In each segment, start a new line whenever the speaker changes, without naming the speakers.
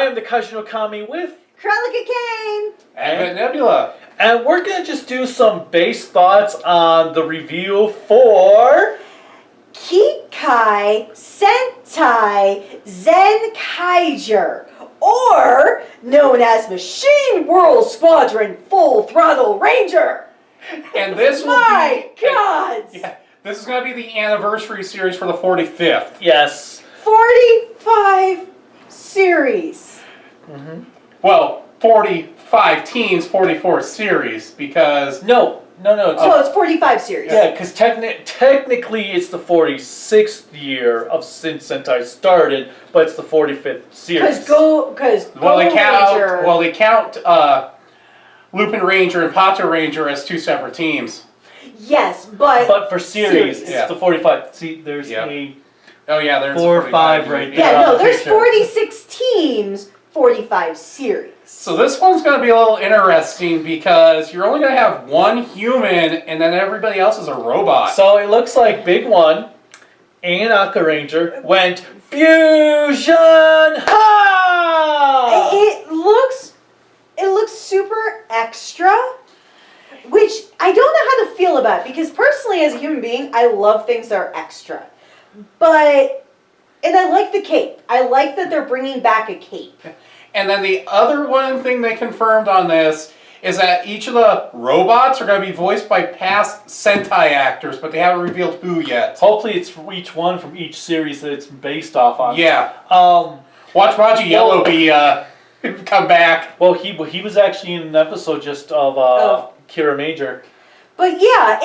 am the Kaiju no Kami with
Cruellica Kain!
And Nebula.
And we're going to just do some base thoughts on the review for
Kikai Sentai Zenkaiger, or known as Machine World Squadron Full Throttle Ranger.
And this will
My
be...
God!
Yeah, this is going to be the anniversary series for the 45th.
Yes.
45 series.
Mm-hmm.
Well, 45 teens, 44 series, because...
No.
So it's 45 series.
Yeah, because technically it's the 46th year of since Sentai started, but it's the 45th series.
Because
they count Lupin Ranger and Pato Ranger as two separate teams.
Yes, but
for series, it's
yeah.
the 45. See, there's
Yeah.
a
Oh yeah, there's
4
a
or 5 right there.
yeah, no,
on the
there's
picture.
46 teams, 45 series.
So this one's going to be a little interesting because you're only going to have one human and then everybody else is a robot.
So it looks like Big One and Aqua Ranger went fusion. Ha!
It looks super extra, which I don't know how to feel about, because personally as a human being, I love things that are extra. And I like the cape. I like that they're bringing back a cape.
And then the other one thing they confirmed on this is that each of the robots are going to be voiced by past Sentai actors, but they haven't revealed who yet.
Hopefully it's for each one from each series that it's based off on.
Yeah.
Watch
Maji Yellow be come back.
Well, he was actually in an episode just of Kira Major.
But yeah,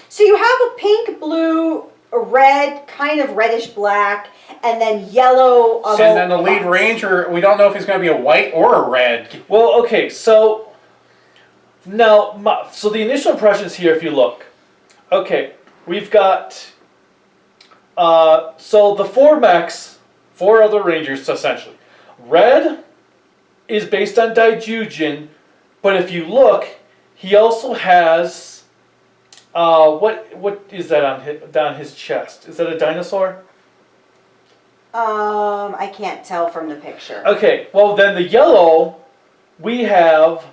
you have a pink, blue, a red, kind of reddish black, and then yellow.
And then the lead ranger, we don't know if he's going to be a white or a red.
Well, okay, so now, so the initial impressions here, if you look, okay, we've got, so the 4 mechs, 4 other rangers, essentially. Red is based on Daijujin, but if you look, he also has, what is that down his chest? Is that a dinosaur?
I can't tell from the picture.
Okay, well then the yellow, we have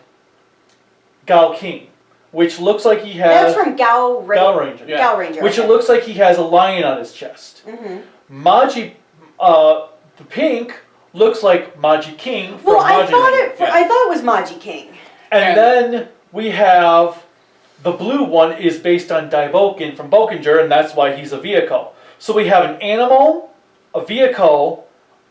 Gao King, which looks like he has...
That's from Gao
Ranger.
Yeah. Gao Ranger.
Which it looks like he has a lion on his chest.
Mm-hmm.
Maji, the pink, looks like Maji King from
I
Maji
thought
Ranger.
I thought it was Maji King.
And then we have... The blue one is based on Daiboken from Bokenger, and that's why he's a vehicle. So we have an animal, a vehicle,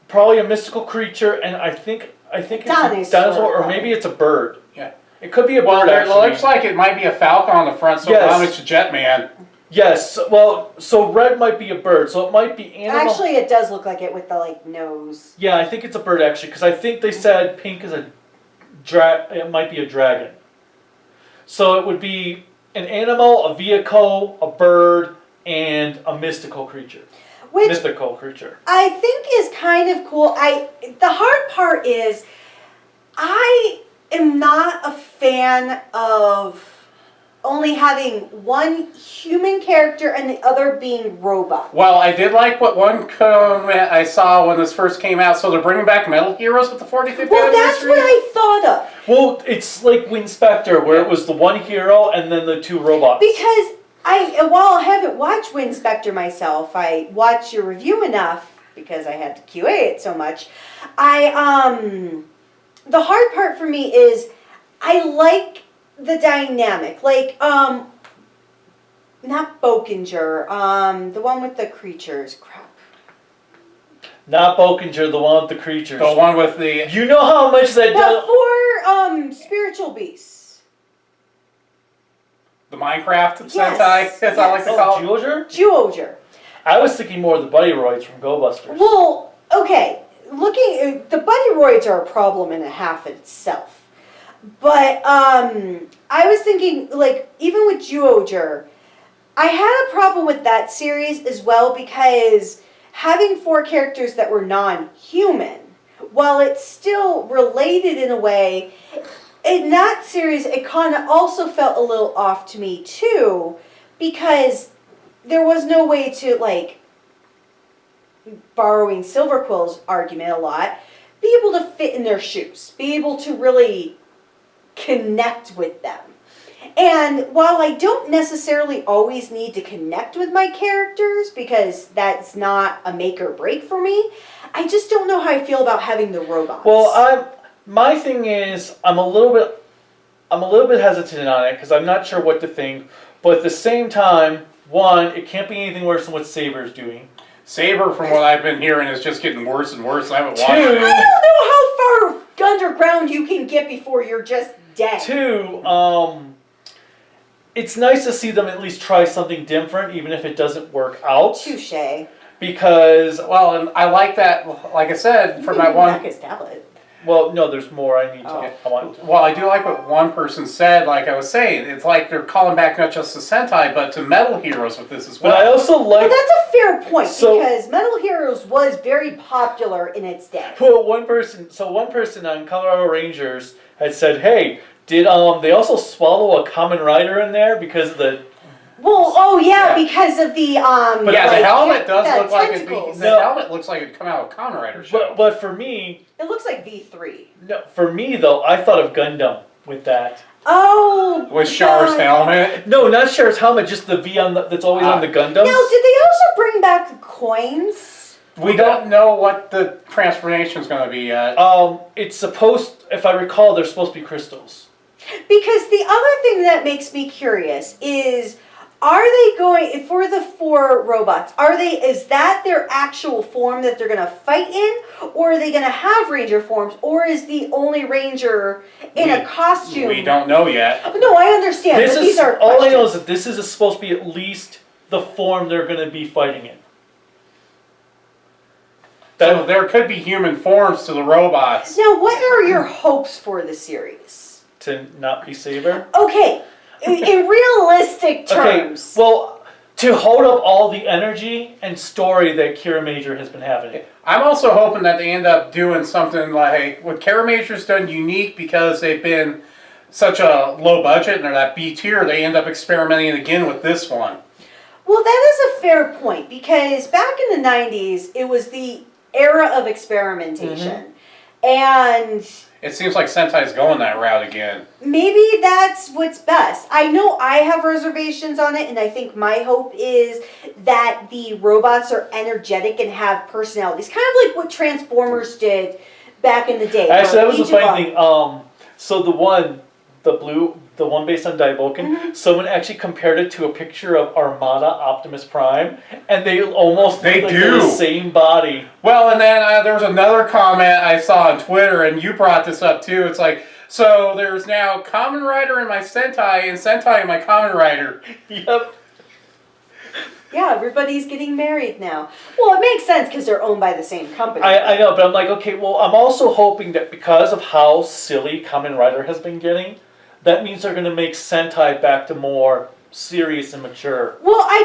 probably a mystical creature, and I think it's a dinosaur, or maybe it's a bird.
Yeah.
It could be a bird,
Well, it
actually.
looks like it might be a falcon on the front, so it's a Jetman.
Yes, well, so red might be a bird, so it might be animal.
Actually, it does look like it with the, nose.
Yeah, I think it's a bird, actually, because I think they said pink is it might be a dragon. So it would be an animal, a vehicle, a bird, and a mystical creature.
Which
mystical creature.
I think is kind of cool. The hard part is I am not a fan of only having one human character and the other being robot.
Well, I did like what one comment I saw when this first came out. So they're bringing back Metal Heroes with the 45th
Well, that's what I thought of.
Well, it's like Winspector, where it was the one hero and then the 2 robots.
Because while I haven't watched Winspector myself, I watched your review enough because I had to QA it so much. The hard part for me is I like the dynamic, not Bokenger, the one with the creatures. Crap.
Not Bokenger, the one with the creatures.
The one with the...
You know how much that does...
The 4 spiritual beasts.
The Minecraft
Yes,
Sentai, as I like to call it.
Zyuohger?
I was thinking more of the Buddy Roids from Go Busters.
Well, okay. The Buddy Roids are a problem in a half itself. But I was thinking, even with Zyuohger, I had a problem with that series as well because having 4 characters that were non-human, while it's still related in a way, in that series it kind of also felt a little off to me too, because there was no way to borrowing Silverquill's argument a lot, be able to fit in their shoes, be able to really connect with them. And while I don't necessarily always need to connect with my characters, because that's not a make or break for me, I just don't know how I feel about having the robots.
Well, my thing is, I'm a little bit hesitant on it because I'm not sure what to think. But at the same time, one, it can't be anything worse than what Saber's doing.
Saber, from what I've been hearing, is just getting worse and worse. I haven't watched
Two,
it.
I don't know how far underground you can get before you're just dead.
Two, it's nice to see them at least try something different, even if it doesn't work out.
Touche.
Because,
Well, and I like that, like I said, from that one.
Back his tablet.
well, no, there's more I need to.
Oh.
I want.
Well, I do like what one person said, like I was saying. It's like they're calling back not just to Sentai, but to Metal Heroes with this as well.
But I also
Well,
like.
that's a fair point,
So-
because Metal Heroes was very popular in its day.
Well, one person on Colorado Rangers had said, "Hey, did they also swallow a common rider in there because of the?"
Well, oh yeah,
Yeah.
because of the
But
yeah,
like,
the helmet does
the
look like it'd be,
tentacles.
the
No.
helmet looks like it'd come out of a Kamen Rider show.
But for me,
It looks like V3.
no, for me though, I thought of Gundam with that.
Oh.
With Char's
God.
helmet.
No, not Cher's helmet, just the V on that's always on the Gundams.
Now, did they also bring back the coins?
We don't know what the transformation is going to be yet.
It's supposed, if I recall, they're supposed to be crystals.
Because the other thing that makes me curious is, are they going, for the 4 robots, is that their actual form that they're going to fight in? Or are they going to have Ranger forms? Or is the only Ranger in a costume?
We don't know yet.
No, I understand,
This
but
is
these are
all I know
questions.
is that this is supposed to be at least the form they're going to be fighting in.
So there could be human forms to the robots.
Now, what are your hopes for the series?
To not be Saber.
Okay, in realistic terms.
Okay, well, to hold up all the energy and story that Kira Major has been having.
I'm also hoping that they end up doing something like what Kara Major's done unique because they've been such a low budget and they're that B tier. They end up experimenting again with this one.
Well, that is a fair point, because back in the 90s, it was the era of experimentation. And
It seems like Sentai's going that route again.
maybe that's what's best. I know I have reservations on it, and I think my hope is that the robots are energetic and have personalities. Kind of like what Transformers did back in the day.
Actually, that
where
was the
each of
funny
them-
thing. So the one based on Daiboken, someone actually compared it to a picture of Armada Optimus Prime, and they almost
They
look like
do.
they're the same body.
Well, and then there was another comment I saw on Twitter, and you brought this up too. It's like, so there's now Kamen Rider in my Sentai, and Sentai in my Kamen Rider.
Yep.
Yeah, everybody's getting married now. Well, it makes sense because they're owned by the same company.
I know, but I'm like, okay, well, I'm also hoping that because of how silly Kamen Rider has been getting, that means they're going to make Sentai back to more serious and mature.
Well, I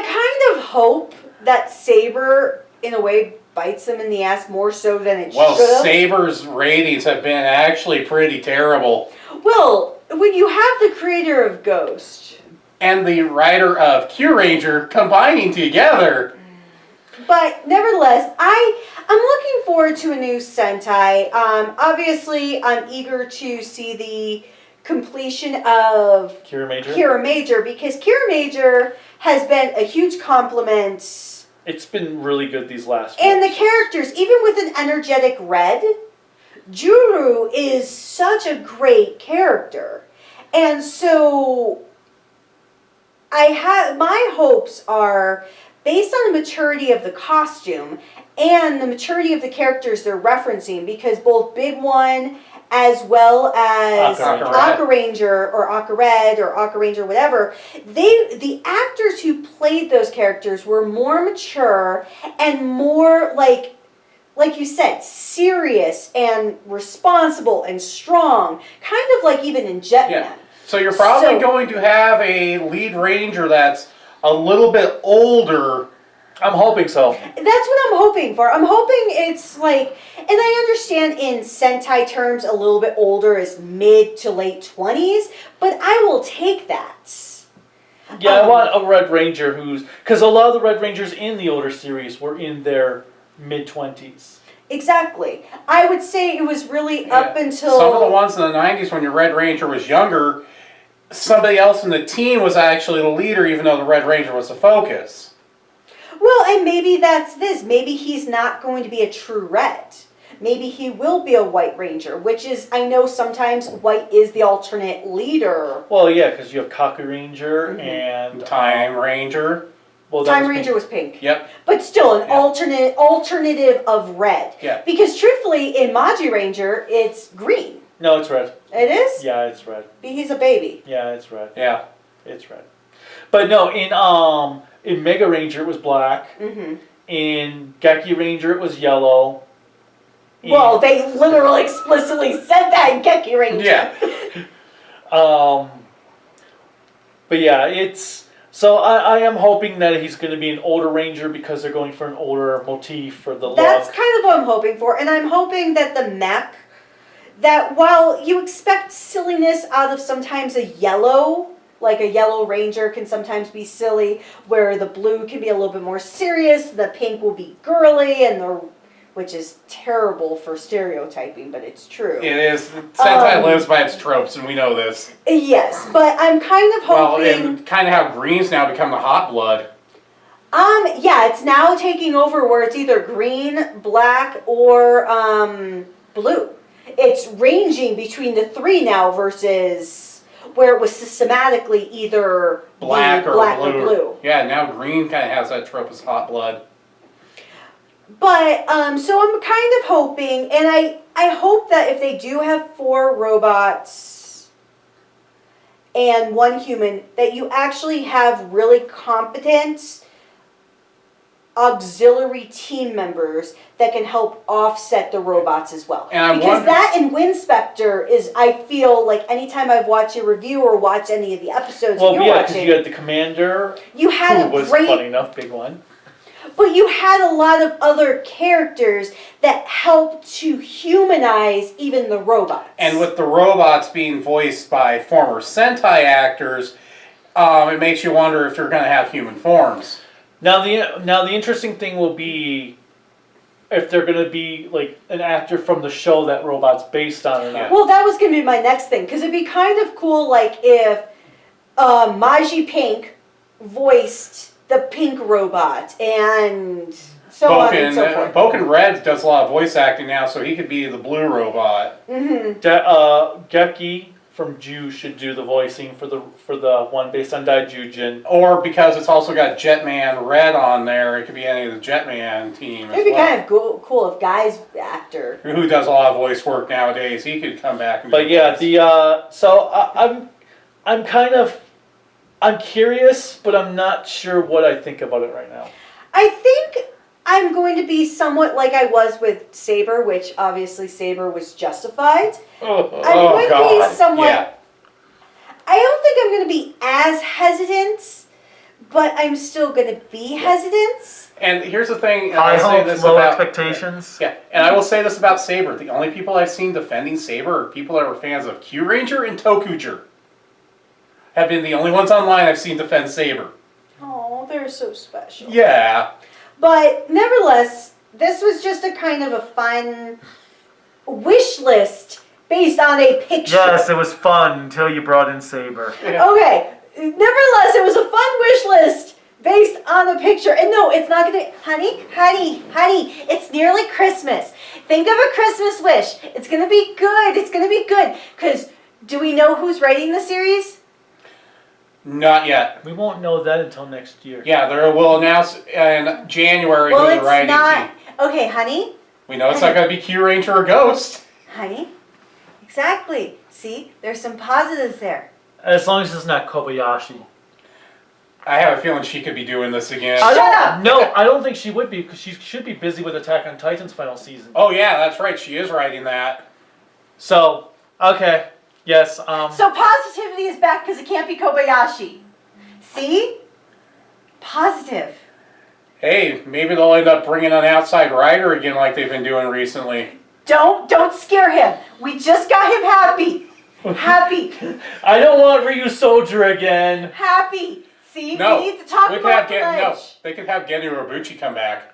kind of hope that Saber, in a way, bites them in the ass more so than it
Well,
should have.
Saber's ratings have been actually pretty terrible.
Well, when you have the creator of Ghost,
And the writer of Q Ranger combining together.
but nevertheless, I'm looking forward to a new Sentai. Obviously, I'm eager to see the completion of
Kira Major?
Kira Major, because Kira Major has been a huge compliment.
It's been really good these last few
And the
episodes.
characters, even with an energetic red, Juru is such a great character. And so my hopes are based on the maturity of the costume and the maturity of the characters they're referencing, because both Big One as well as
Aka
Ranger or Aka Red or Aka Ranger, whatever, the actors who played those characters were more mature and more like you said, serious and responsible and strong, kind of like even in Jetman.
Yeah. So you're probably going to have a lead ranger that's a little bit older.
I'm hoping so.
That's what I'm hoping for. I'm hoping it's like, and I understand in Sentai terms a little bit older is mid to late 20s, but I will take that.
Yeah, I want a Red Ranger because a lot of the Red Rangers in the older series were in their mid-20s.
Exactly. I would say it was really up until...
Some of the ones in the 90s when your Red Ranger was younger, somebody else in the team was actually the leader, even though the Red Ranger was the focus.
Well, and maybe that's this. Maybe he's not going to be a true red. Maybe he will be a White Ranger, which is, I know sometimes white is the alternate leader.
Well, yeah, because you have Kaku Ranger and...
Time Ranger.
Well,
Time Ranger was pink.
Yep.
But still, an alternative of red.
Yeah.
Because truthfully, in Maji Ranger, it's green.
No, it's red.
It is?
Yeah, it's red.
He's a baby.
Yeah, it's red.
Yeah.
It's red. But no, in Mega Ranger it was black.
Mm-hmm.
In Geki Ranger it was yellow.
Well, they literally explicitly said that in Kikai Ranger.
Yeah.
But yeah, it's... So I am hoping that he's going to be an older Ranger because they're going for an older motif for the
That's
look.
kind of what I'm hoping for. And I'm hoping that the mech, that while you expect silliness out of sometimes a yellow, like a yellow Ranger can sometimes be silly, where the blue can be a little bit more serious, the pink will be girly, and the... which is terrible for stereotyping, but it's true.
It is. Sentai lives by its tropes, and we know this.
Yes, but I'm kind of hoping...
Well, and kind of how green's now become the hot blood.
Yeah, it's now taking over where it's either green, black, or blue. It's ranging between the three now versus where it was systematically either
Black or
blue.
Yeah, now green kind of has that trope as hot blood.
But, so I'm kind of hoping, and I hope that if they do have 4 robots and 1 human, that you actually have really competent auxiliary team members that can help offset the robots as well.
And
because that in Winspector is, I feel like anytime I've watched a review or watched any of the episodes
Well,
you're
yeah, because
watching,
you had the Commander,
you had
who
a
was
great...
funny enough, big one.
But you had a lot of other characters that helped to humanize even the robots.
And with the robots being voiced by former Sentai actors, it makes you wonder if they're going to have human forms.
Now the interesting thing will be if they're going to be like an actor from the show that robot's based on or not.
Well, that was going to be my next thing, because it'd be kind of cool, like if Maji Pink voiced the pink robot, and so on and so forth.
Boken Red does a lot of voice acting now, so he could be the blue robot.
Mm-hmm.
Geki from Ju should do the voicing for the one based on Daijujin.
Or because it's also got Jetman Red on there, it could be any of the Jetman team.
It'd be kind of cool if Guy's actor,
who does a lot of voice work nowadays, he could come back and.
But yeah, I'm curious, but I'm not sure what I think about it right now.
I think I'm going to be somewhat like I was with Saber, which obviously Saber was justified. I'm going to be somewhat...
Yeah.
I don't think I'm going to be as hesitant, but I'm still going to be hesitant.
And here's the thing.
High hopes, low
about,
expectations.
Yeah, and I will say this about Saber. The only people I've seen defending Saber are people that were fans of Q Ranger and Tokuger. Have been the only ones online I've seen defend Saber.
Oh, they're so special.
Yeah.
But nevertheless, this was just a kind of a fun wish list based on a picture.
Yes, it was fun until you brought in Saber.
Yeah.
Okay, nevertheless, it was a fun wish list based on a picture. And no, it's not going to... Honey, it's nearly Christmas. Think of a Christmas wish. It's going to be good. It's going to be good. Because do we know who's writing the series?
Not yet.
We won't know that until next year.
Yeah, they will announce in January
Well,
who the
it's
writing
not...
team.
Okay, honey.
We know it's not going to be Q Ranger or Ghost.
Honey. Exactly. See, there's some positives there.
As long as it's not Kobayashi.
I have a feeling she could be doing this again.
Shut up!
No, I don't think she would be, because she should be busy with Attack on Titan's final season.
Oh yeah, that's right. She is writing that.
So, okay. Yes,
So positivity is back because it can't be Kobayashi. See? Positive.
Hey, maybe they'll end up bringing an outside writer again like they've been doing recently.
Don't scare him. We just got him happy. Happy.
I don't want Ryu Soldier again.
Happy. See,
No,
we need to talk about the ledge.
they could have Genu Obuchi come back.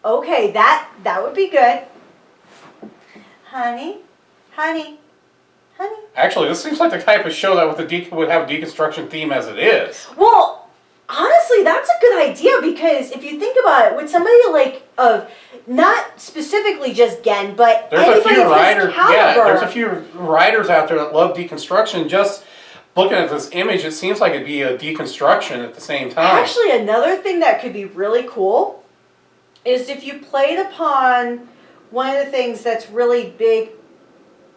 Okay, that would be good. Honey.
Actually, this seems like the type of show that would have a deconstruction theme as it is.
Well, honestly, that's a good idea because if you think about it, with somebody like of not specifically just Gen, but
There's a
anybody
few
of his
writers. Yeah,
caliber,
there's a few writers out there that love deconstruction. Just looking at this image, it seems like it'd be a deconstruction at the same time.
Actually, another thing that could be really cool is if you played upon one of the things that's really big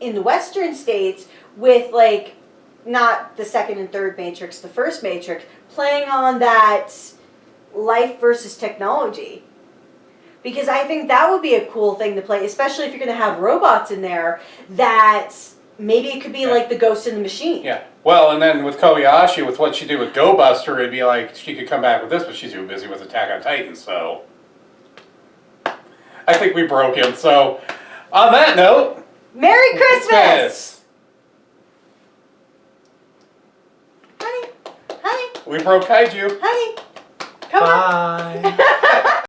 in the Western states with like not the second and third Matrix, the first Matrix, playing on that life versus technology. Because I think that would be a cool thing to play, especially if you're going to have robots in there that maybe it could be like the Ghost in the Machine.
Yeah. Well, and then with Kobayashi, with what she did with Go Buster, it'd be like she could come back with this, but she's too busy with Attack on Titan, so I think we broke him. So on that note,
Merry Christmas! Honey,
we broke Kaiju.
honey, come on.
Bye.